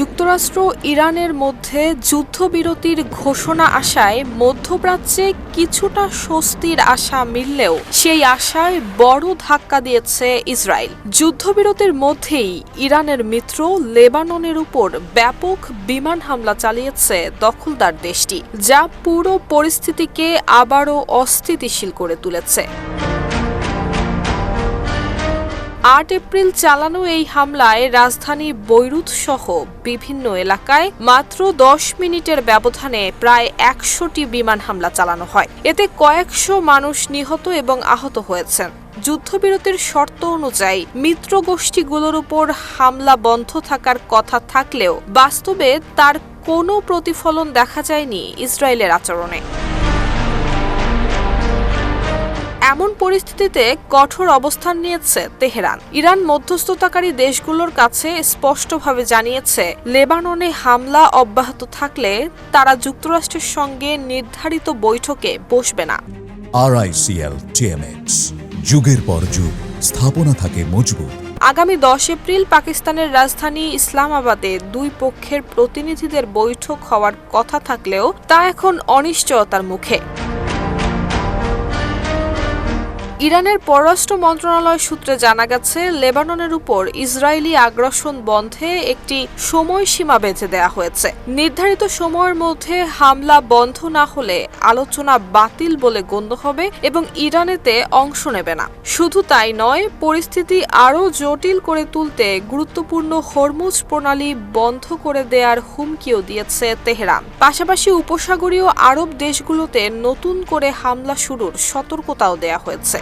যুক্তরাষ্ট্র ইরানের মধ্যে যুদ্ধবিরতির ঘোষণা আসায় মধ্যপ্রাচ্যে কিছুটা স্বস্তির আশা মিললেও সেই আশায় বড় ধাক্কা দিয়েছে ইসরায়েল। যুদ্ধবিরতির মধ্যেই ইরানের মিত্র লেবাননের উপর ব্যাপক বিমান হামলা চালিয়েছে দখলদার দেশটি, যা পুরো পরিস্থিতিকে আবারও অস্থিতিশীল করে তুলেছে। ৮ এপ্রিল চালানো এই হামলায় রাজধানী বৈরুত সহ বিভিন্ন এলাকায় মাত্র ১০ মিনিটের ব্যবধানে প্রায় ১০০টি বিমান হামলা চালানো হয়। এতে কয়েকশো মানুষ নিহত এবং আহত হয়েছেন। যুদ্ধবিরতির শর্ত অনুযায়ী মিত্র গোষ্ঠীগুলোর উপর হামলা বন্ধ থাকার কথা থাকলেও বাস্তবে তার কোনো প্রতিফলন দেখা যায়নি ইসরায়েলের আচরণে। এমন পরিস্থিতিতে কঠোর অবস্থান নিয়েছে তেহরান। ইরান মধ্যস্থতাকারী দেশগুলোর কাছে স্পষ্টভাবে জানিয়েছে, লেবাননে হামলা অব্যাহত থাকলে তারা যুক্তরাষ্ট্রের সঙ্গে নির্ধারিত বৈঠকে বসবে না। RICL TMX, যুগের পর যুগ স্থাপনা থাকে মজবুত। আগামী ১০ এপ্রিল পাকিস্তানের রাজধানী ইসলামাবাদে দুই পক্ষের প্রতিনিধিদের বৈঠক হওয়ার কথা থাকলেও তা এখন অনিশ্চয়তার মুখে। ইরানের পররাষ্ট্র মন্ত্রণালয় সূত্রে জানা গেছে, লেবাননের উপর ইসরায়েলি আগ্রাসন বন্ধে একটি সময়সীমা বেঁধে দেওয়া হয়েছে। নির্ধারিত সময়ের মধ্যে হামলা বন্ধ না হলে আলোচনা বাতিল বলে গণ্য হবে এবং ইরান এতে অংশ নেবে না। শুধু তাই নয়, পরিস্থিতি আরও জটিল করে তুলতে গুরুত্বপূর্ণ হরমুজ প্রণালী বন্ধ করে দেওয়ার হুমকিও দিয়েছে তেহরান। পাশাপাশি উপসাগরীয় আরব দেশগুলোতে নতুন করে হামলা শুরুর সতর্কতাও দেওয়া হয়েছে।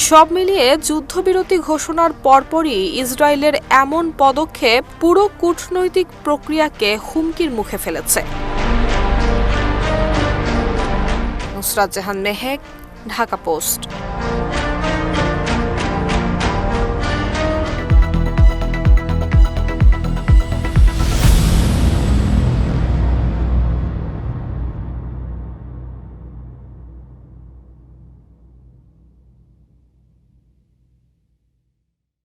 সব মিলিয়ে যুদ্ধবিরতি ঘোষণার পরপরই ইসরায়েলের এমন পদক্ষেপ পুরো কূটনৈতিক প্রক্রিয়াকে হুমকির মুখে ফেলেছে। নুসরাত জাহান মেহেক, ঢাকা পোস্ট।